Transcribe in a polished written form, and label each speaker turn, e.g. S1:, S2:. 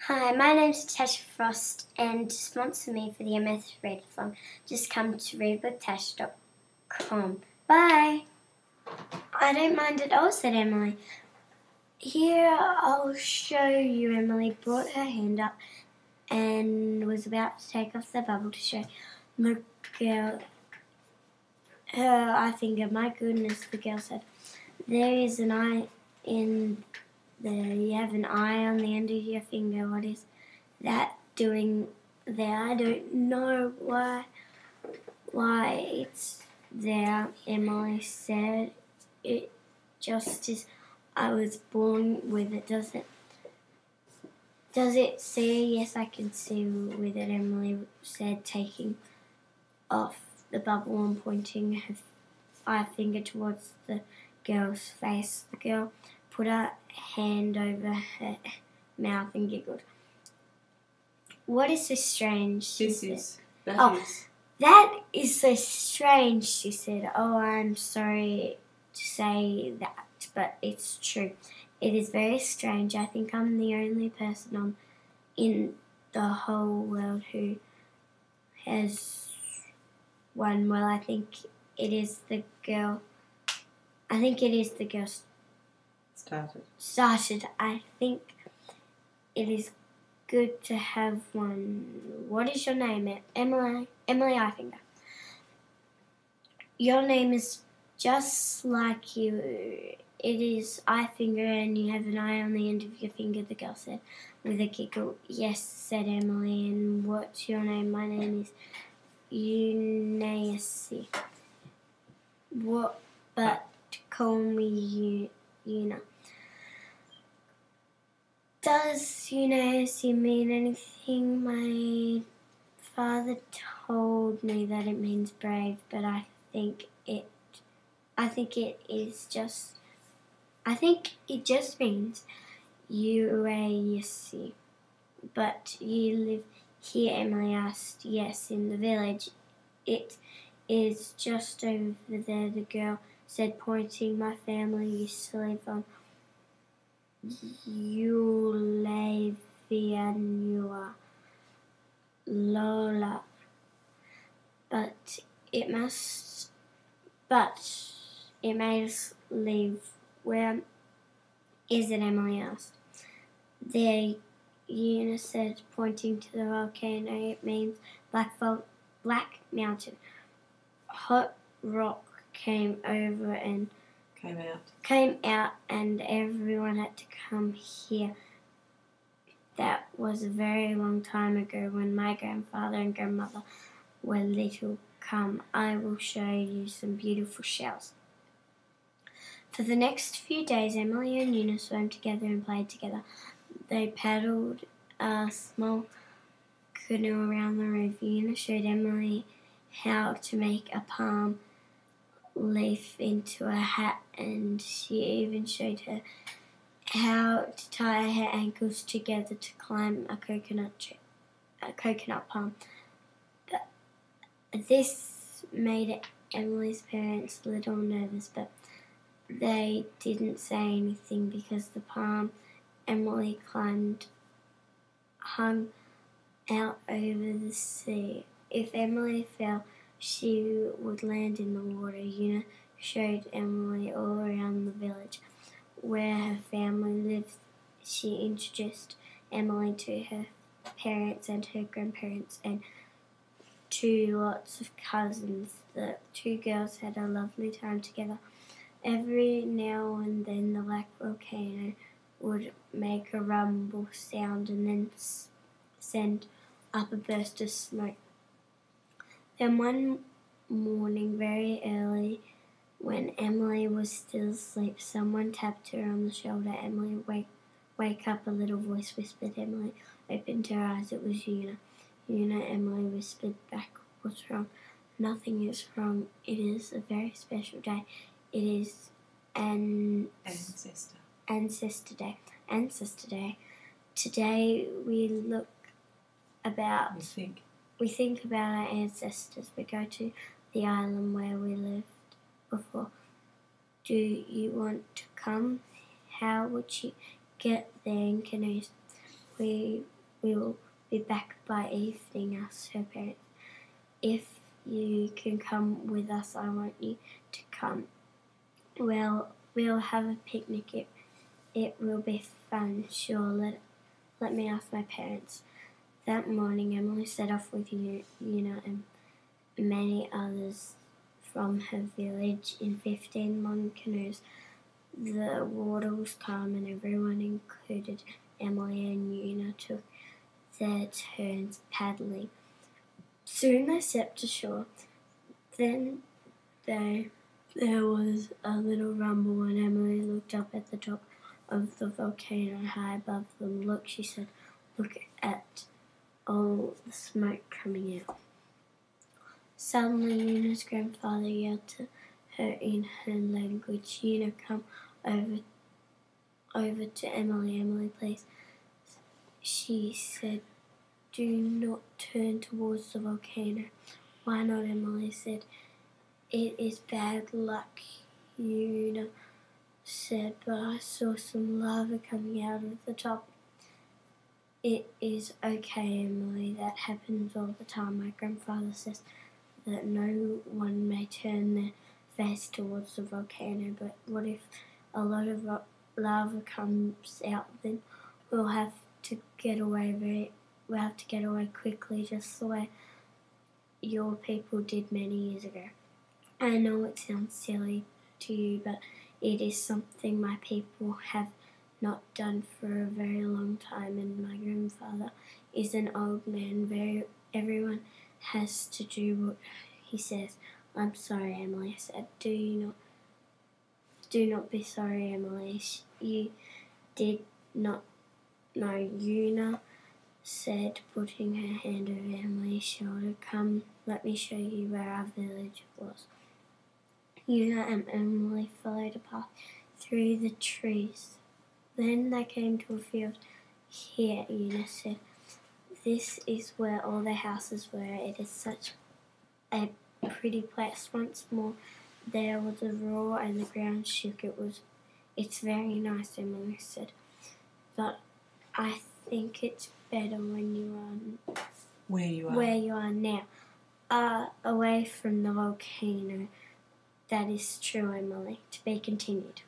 S1: Hi, my name's Tash Frost, and to sponsor me for the MS Readathon, just come to readwithtash.com. Bye! I don't mind at all, said Emily. Here, I'll show you. Emily brought her hand up and was about to take off the bubble to show the girl her eye finger. My goodness, the girl said. There is an eye in there. You have an eye on the end of your finger. What is that doing there? I don't know why it's there, Emily said. It just is. I was born with it. Does it see? Yes, I can see with it, Emily said, taking off the bubble and pointing her eye finger towards the girl's face. The girl put her hand over her mouth and giggled. What is so strange? That is so strange, she said. Oh, I'm sorry to say that, but it's true. It is very strange. I think I'm the only person in the whole world who has one. Well, I think it is the girl. I think it is the girl started. I think it is good to have one. What is your name? Emily Eyefinger. Your name is just like you. It is Eyefinger, and you have an eye on the end of your finger, the girl said with a giggle. Yes, said Emily, and what's your name? My name is Eunice. What? But call me Una. Does Eunice mean anything? My father told me that it means brave, but I think it just means UAC. But you live here, Emily asked. Yes, in the village. It is just over there, the girl said, pointing. My family used to live on Eulavianua Lola. But it made us leave. Where is it, Emily asked. There, Una said, pointing to the volcano. It means Black Mountain. Hot rock came out, and everyone had to come here. That was a very long time ago when my grandfather and grandmother were little. Come, I will show you some beautiful shells. For the next few days, Emily and Una swam together and played together. They paddled a small canoe around the reef. Una showed Emily how to make a palm leaf into a hat, and she even showed her how to tie her ankles together to climb a coconut palm. But this made Emily's parents a little nervous, but they didn't say anything because the palm Emily climbed hung out over the sea. If Emily fell, she would land in the water. Una showed Emily all around the village where her family lived. She introduced Emily to her parents and her grandparents and to lots of cousins. The two girls had a lovely time together. Every now and then the black volcano would make a rumble sound and then send up a burst of smoke. Then one morning, very early, when Emily was still asleep, someone tapped her on the shoulder. Emily, wake up, a little voice whispered. Emily opened her eyes. It was Una. Una, Emily whispered back. What's wrong? Nothing is wrong. It is a very special day. It is Ancestor Day. Today we think about our ancestors. We go to the island where we lived before. Do you want to come? How would you get there in canoes? We we'll be back by evening, asked her parents. If you can come with us, I want you to come. Well, we'll have a picnic. It will be fun. Sure, let me ask my parents. That morning, Emily set off with Una and many others from her village in 15 long canoes. The water was calm and everyone, included Emily and Una, took their turns paddling. Soon they stepped ashore. Then there was a little rumble and Emily looked up at the top of the volcano high above them. Look, she said, look at all the smoke coming out. Suddenly Una's grandfather yelled to her in her language, Una, come over to Emily. Emily, please. She said, do not turn towards the volcano. Why not? Emily said. It is bad luck, Una said, but I saw some lava coming out of the top. It is okay, Emily. That happens all the time. My grandfather says that no one may turn their face towards the volcano, but what if a lot of lava comes out? Then we'll have to get away quickly, just the way your people did many years ago. I know it sounds silly to you, but it is something my people have not done for a very long time, and my grandfather is an old man. Everyone has to do what he says. I'm sorry, Emily said. Do not be sorry, Emily. You did not know, Una said, putting her hand over Emily's shoulder. Come, let me show you where our village was. Una and Emily followed a path through the trees. Then they came to a field. Here, Una said, this is where all the houses were. It is such a pretty place. Once more there was a roar and the ground shook. It's very nice, Emily said, but I think it's better when you are where you are now, away from the volcano. That is true, Emily. To be continued.